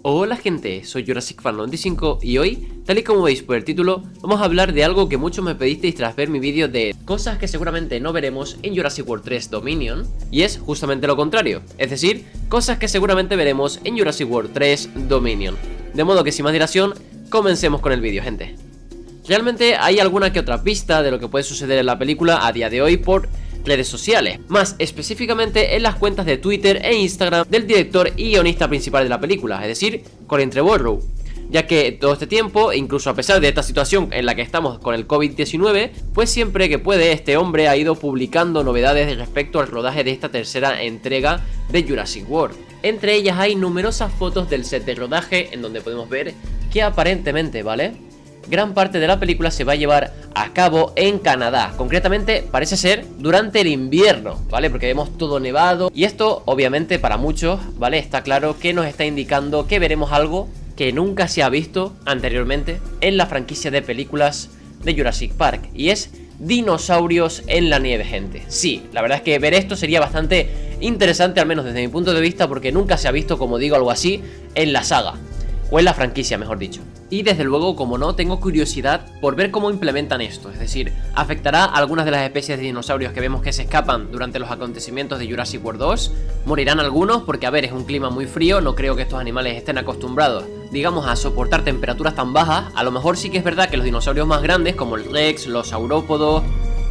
Hola gente, soy Jurassic Fan 95 y hoy, tal y como veis por el título, vamos a hablar de algo que muchos me pedisteis tras ver mi vídeo de cosas que seguramente no veremos en Jurassic World 3 Dominion, y es justamente lo contrario, es decir, cosas que seguramente veremos en Jurassic World 3 Dominion. De modo que sin más dilación, comencemos con el vídeo, gente. Realmente hay alguna que otra pista de lo que puede suceder en la película a día de hoy por redes sociales, más específicamente en las cuentas de Twitter e Instagram del director y guionista principal de la película, es decir, Colin Trevorrow, ya que todo este tiempo, incluso a pesar de esta situación en la que estamos con el COVID-19, pues siempre que puede este hombre ha ido publicando novedades respecto al rodaje de esta tercera entrega de Jurassic World. Entre ellas hay numerosas fotos del set de rodaje en donde podemos ver que aparentemente, ¿vale?, gran parte de la película se va a llevar a cabo en Canadá. Concretamente parece ser durante el invierno, ¿vale? Porque vemos todo nevado. Y esto obviamente para muchos, ¿vale?, está claro que nos está indicando que veremos algo que nunca se ha visto anteriormente en la franquicia de películas de Jurassic Park. Y es dinosaurios en la nieve, gente. Sí, la verdad es que ver esto sería bastante interesante, al menos desde mi punto de vista, porque nunca se ha visto, como digo, algo así en la saga. O en la franquicia, mejor dicho. Y desde luego, como no, tengo curiosidad por ver cómo implementan esto. Es decir, ¿afectará a algunas de las especies de dinosaurios que vemos que se escapan durante los acontecimientos de Jurassic World 2? ¿Morirán algunos? Porque, a ver, es un clima muy frío. No creo que estos animales estén acostumbrados, digamos, a soportar temperaturas tan bajas. A lo mejor sí que es verdad que los dinosaurios más grandes, como el Rex, los saurópodos,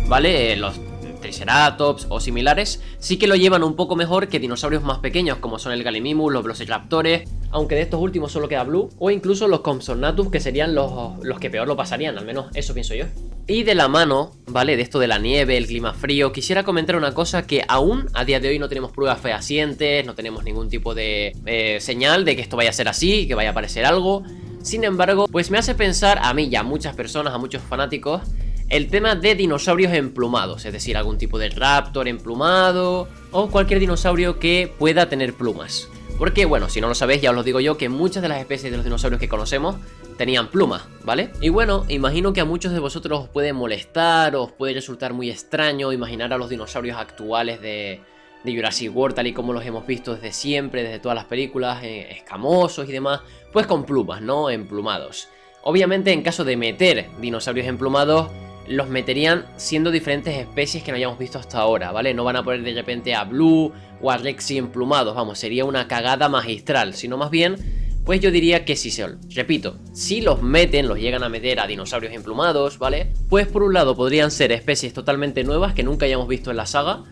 ¿vale?, los Triceratops o similares, sí que lo llevan un poco mejor que dinosaurios más pequeños como son el Gallimimus, los Velociraptores, aunque de estos últimos solo queda Blue, o incluso los Compsognathus, que serían los que peor lo pasarían, al menos eso pienso yo. Y de la mano, ¿vale?, de esto de la nieve, el clima frío, quisiera comentar una cosa que aún a día de hoy no tenemos pruebas fehacientes, no tenemos ningún tipo de señal de que esto vaya a ser así, que vaya a aparecer algo. Sin embargo, pues me hace pensar a mí y a muchas personas, a muchos fanáticos, el tema de dinosaurios emplumados, es decir, algún tipo de raptor emplumado o cualquier dinosaurio que pueda tener plumas. Porque, bueno, si no lo sabéis, ya os lo digo yo, que muchas de las especies de los dinosaurios que conocemos tenían plumas, ¿vale? Y bueno, imagino que a muchos de vosotros os puede molestar, os puede resultar muy extraño imaginar a los dinosaurios actuales de Jurassic World, tal y como los hemos visto desde siempre, desde todas las películas, escamosos y demás, pues con plumas, ¿no?, emplumados. Obviamente, en caso de meter dinosaurios emplumados, los meterían siendo diferentes especies que no hayamos visto hasta ahora, ¿vale? No van a poner de repente a Blue o a Rexy emplumados, vamos, sería una cagada magistral, sino más bien, pues yo diría que si repito, si los meten, los llegan a meter a dinosaurios emplumados, ¿vale?, pues por un lado podrían ser especies totalmente nuevas que nunca hayamos visto en la saga,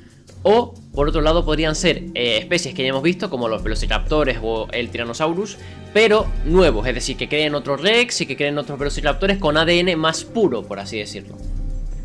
o por otro lado podrían ser especies que ya hemos visto como los Velociraptores o el Tyrannosaurus, pero nuevos, es decir, que creen otros Rex y que creen otros Velociraptores con ADN más puro, por así decirlo.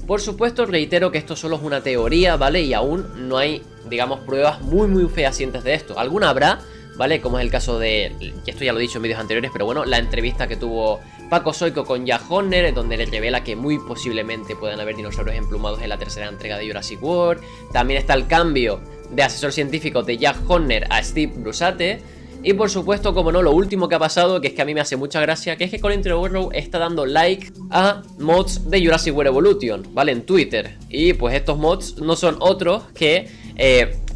Por supuesto, reitero que esto solo es una teoría, ¿vale?, y aún no hay, digamos, pruebas muy fehacientes de esto. Alguna habrá, ¿vale?, como es el caso de, y esto ya lo he dicho en vídeos anteriores, pero bueno, la entrevista que tuvo Paco Zoico con Jack Horner, donde le revela que muy posiblemente puedan haber dinosaurios emplumados en la tercera entrega de Jurassic World. También está el cambio de asesor científico de Jack Horner a Steve Brusatte. Y por supuesto, como no, lo último que ha pasado, que es que a mí me hace mucha gracia, que es que Colin Trevorrow está dando like a mods de Jurassic World Evolution, ¿vale?, en Twitter. Y pues estos mods no son otros que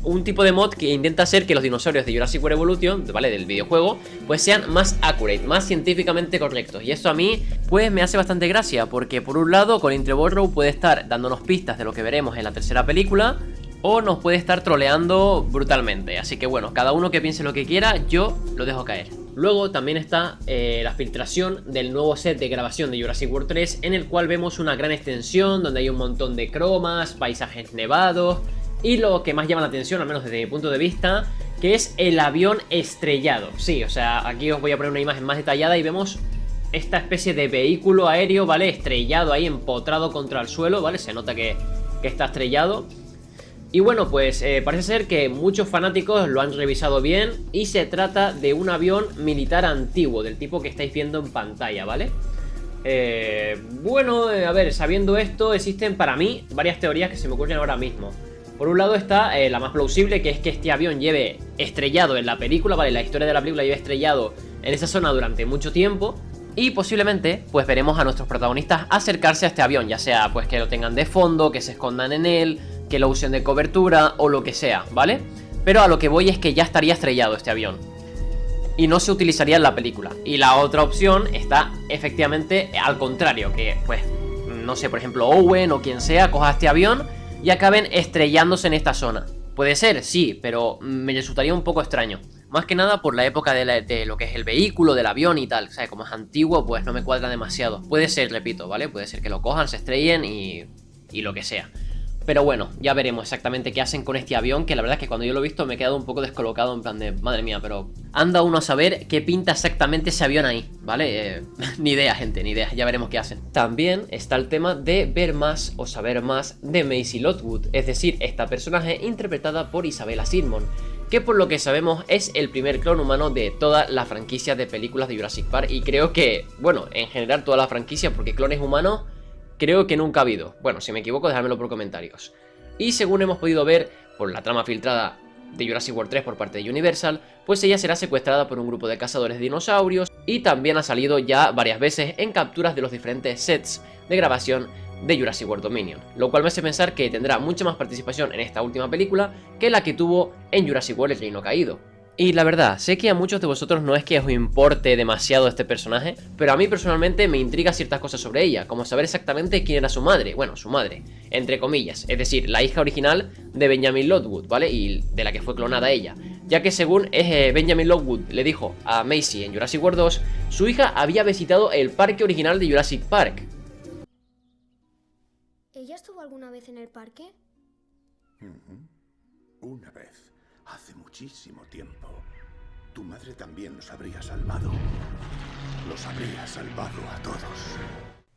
un tipo de mod que intenta hacer que los dinosaurios de Jurassic World Evolution, ¿vale?, del videojuego, pues sean más accurate, más científicamente correctos. Y esto a mí, pues me hace bastante gracia, porque por un lado Colin Trevorrow puede estar dándonos pistas de lo que veremos en la tercera película, o nos puede estar troleando brutalmente. Así que bueno, cada uno que piense lo que quiera, yo lo dejo caer. Luego también está la filtración del nuevo set de grabación de Jurassic World 3, en el cual vemos una gran extensión donde hay un montón de cromas, paisajes nevados, y lo que más llama la atención, al menos desde mi punto de vista, que es el avión estrellado. Sí, o sea, aquí os voy a poner una imagen más detallada y vemos esta especie de vehículo aéreo, ¿vale?, estrellado ahí, empotrado contra el suelo, ¿vale? Se nota que está estrellado. Y bueno, pues parece ser que muchos fanáticos lo han revisado bien y se trata de un avión militar antiguo, del tipo que estáis viendo en pantalla, ¿vale? Bueno, a ver, sabiendo esto, existen para mí varias teorías que se me ocurren ahora mismo. Por un lado está la más plausible, que es que este avión lleve estrellado en la película, ¿vale? La historia de la película lleve estrellado en esa zona durante mucho tiempo. Y posiblemente, pues veremos a nuestros protagonistas acercarse a este avión, ya sea pues que lo tengan de fondo, que se escondan en él, que lo usen de cobertura o lo que sea, ¿vale? Pero a lo que voy es que ya estaría estrellado este avión. y no se utilizaría en la película. Y la otra opción está efectivamente al contrario, que pues, no sé, por ejemplo, Owen o quien sea coja este avión y acaben estrellándose en esta zona. Puede ser, sí, pero me resultaría un poco extraño. Más que nada por la época de lo que es el vehículo, del avión y tal. ¿Sabes? Como es antiguo, pues no me cuadra demasiado. Puede ser, repito, ¿vale? Puede ser que lo cojan, se estrellen y lo que sea. Pero bueno, ya veremos exactamente qué hacen con este avión, que la verdad es que cuando yo lo he visto me he quedado un poco descolocado, en plan de, madre mía, pero anda uno a saber qué pinta exactamente ese avión ahí, ¿vale? Ni idea, gente, ni idea, ya veremos qué hacen. También está el tema de ver más o saber más de Maisie Lockwood, es decir, esta personaje interpretada por Isabella Sidmon, que por lo que sabemos es el primer clon humano de toda la franquicia de películas de Jurassic Park, y creo que, bueno, en general toda la franquicia, porque clones humanos creo que nunca ha habido. Bueno, si me equivoco, dejádmelo por comentarios. Y según hemos podido ver por la trama filtrada de Jurassic World 3 por parte de Universal, pues ella será secuestrada por un grupo de cazadores de dinosaurios y también ha salido ya varias veces en capturas de los diferentes sets de grabación de Jurassic World Dominion, lo cual me hace pensar que tendrá mucha más participación en esta última película que la que tuvo en Jurassic World El Reino Caído. Y la verdad, sé que a muchos de vosotros no es que os importe demasiado este personaje, pero a mí personalmente me intriga ciertas cosas sobre ella, como saber exactamente quién era su madre, bueno, su madre, entre comillas, es decir, la hija original de Benjamin Lockwood, ¿vale? Y de la que fue clonada ella, ya que según Benjamin Lockwood le dijo a Maisie en Jurassic World 2, su hija había visitado el parque original de Jurassic Park. ¿Ella estuvo alguna vez en el parque? Una vez, hace muchísimo tiempo. Tu madre también nos habría salvado. Los habría salvado a todos.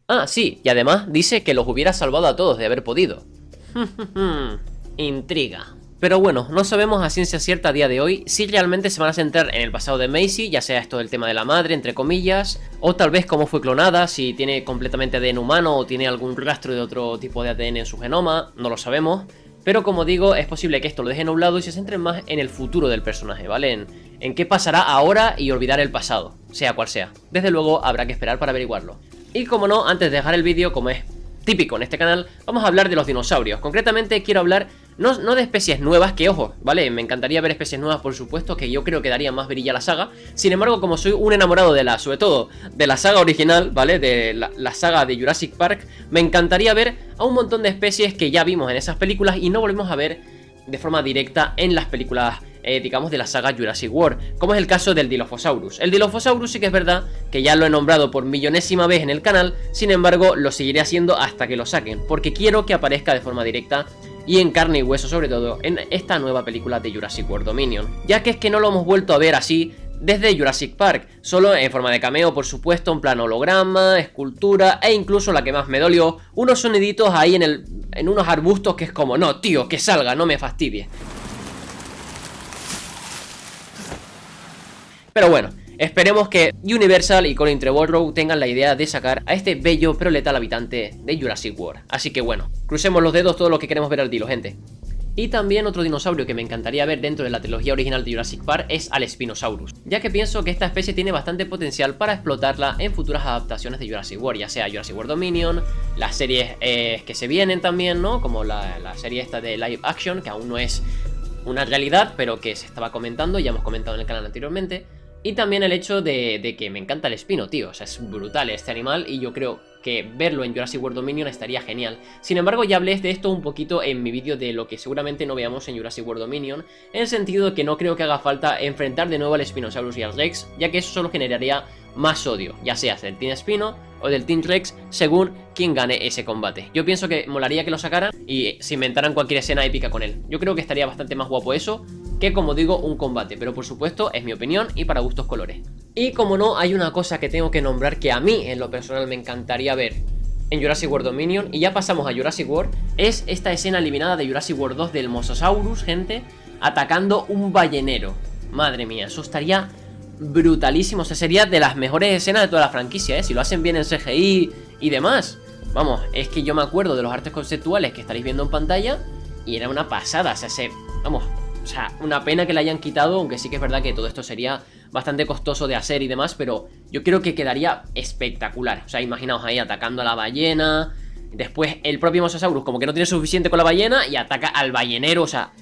Ah, sí, y además dice que los hubiera salvado a todos de haber podido. Intriga. Pero bueno, no sabemos a ciencia cierta a día de hoy si realmente se van a centrar en el pasado de Maisie, ya sea esto del tema de la madre, entre comillas, o tal vez cómo fue clonada, si tiene completamente ADN humano o tiene algún rastro de otro tipo de ADN en su genoma, no lo sabemos. Pero como digo, es posible que esto lo dejen a un lado y se centren más en el futuro del personaje, ¿vale? En qué pasará ahora y olvidar el pasado, sea cual sea. Desde luego habrá que esperar para averiguarlo. Y como no, antes de dejar el vídeo, como es típico en este canal, vamos a hablar de los dinosaurios. Concretamente quiero hablar no de especies nuevas, que ojo, ¿vale? Me encantaría ver especies nuevas, por supuesto, que yo creo que daría más vidilla a la saga. Sin embargo, como soy un enamorado sobre todo de la saga original, ¿vale? De la saga de Jurassic Park, me encantaría ver a un montón de especies que ya vimos en esas películas y no volvemos a ver de forma directa en las películas, digamos, de la saga Jurassic World, como es el caso del Dilophosaurus. El Dilophosaurus sí que es verdad que ya lo he nombrado por millonésima vez en el canal, sin embargo lo seguiré haciendo hasta que lo saquen, porque quiero que aparezca de forma directa y en carne y hueso, sobre todo en esta nueva película de Jurassic World Dominion, ya que es que no lo hemos vuelto a ver así desde Jurassic Park, solo en forma de cameo, por supuesto, en plan holograma, escultura e incluso la que más me dolió, unos soniditos ahí en unos arbustos que es como, no tío, que salga, no me fastidie. Pero bueno, esperemos que Universal y Colin Trevorrow tengan la idea de sacar a este bello pero letal habitante de Jurassic World. Así que bueno, crucemos los dedos todo lo que queremos ver al Dilo, gente. Y también otro dinosaurio que me encantaría ver dentro de la trilogía original de Jurassic Park es al Spinosaurus, ya que pienso que esta especie tiene bastante potencial para explotarla en futuras adaptaciones de Jurassic World, ya sea Jurassic World Dominion, las series que se vienen también, ¿no? Como la serie esta de live action, que aún no es una realidad, pero que se estaba comentando, ya hemos comentado en el canal anteriormente. Y también el hecho de que me encanta el espino, tío, o sea, es brutal este animal y yo creo que verlo en Jurassic World Dominion estaría genial. Sin embargo, ya hablé de esto un poquito en mi vídeo de lo que seguramente no veamos en Jurassic World Dominion, en el sentido de que no creo que haga falta enfrentar de nuevo al Spinosaurus y al Rex, ya que eso solo generaría más odio, ya sea del Team Spino o del Team Rex, según quien gane ese combate. Yo pienso que molaría que lo sacaran y se inventaran cualquier escena épica con él. Yo creo que estaría bastante más guapo eso que, como digo, un combate, pero por supuesto es mi opinión y para gustos colores. Y como no, hay una cosa que tengo que nombrar que a mí en lo personal me encantaría ver en Jurassic World Dominion, y ya pasamos a Jurassic World, es esta escena eliminada de Jurassic World 2 del Mosasaurus, gente, atacando un ballenero. Madre mía, eso estaría brutalísimo, o sea, sería de las mejores escenas de toda la franquicia, si lo hacen bien en CGI y demás. Vamos, es que yo me acuerdo de los artes conceptuales que estaréis viendo en pantalla y era una pasada, o sea, vamos, o sea, una pena que la hayan quitado, aunque sí que es verdad que todo esto sería bastante costoso de hacer y demás, pero yo creo que quedaría espectacular. O sea, imaginaos ahí atacando a la ballena, después el propio Mosasaurus como que no tiene suficiente con la ballena y ataca al ballenero, o sea,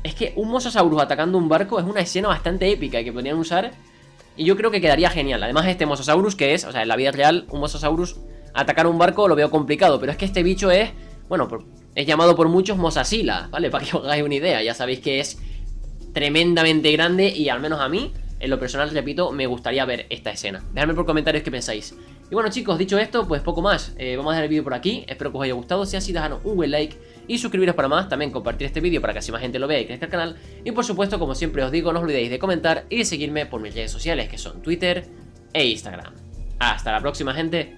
es que un Mosasaurus atacando un barco es una escena bastante épica que podrían usar Y yo creo que quedaría genial. Además este Mosasaurus que es, o sea, en la vida real, un Mosasaurus atacar un barco lo veo complicado. Pero es que este bicho es, bueno, es llamado por muchos Mosasila, ¿vale? Para que os hagáis una idea. Ya sabéis que es tremendamente grande y al menos a mí, en lo personal, repito, me gustaría ver esta escena. Dejadme por comentarios qué pensáis. Y bueno chicos, dicho esto, pues poco más. Vamos a dejar el vídeo por aquí, espero que os haya gustado. Si así, dejadnos un buen like y suscribiros para más. También compartir este vídeo para que así más gente lo vea y crezca el canal. Y por supuesto, como siempre os digo, no os olvidéis de comentar y de seguirme por mis redes sociales, que son Twitter e Instagram. Hasta la próxima, gente.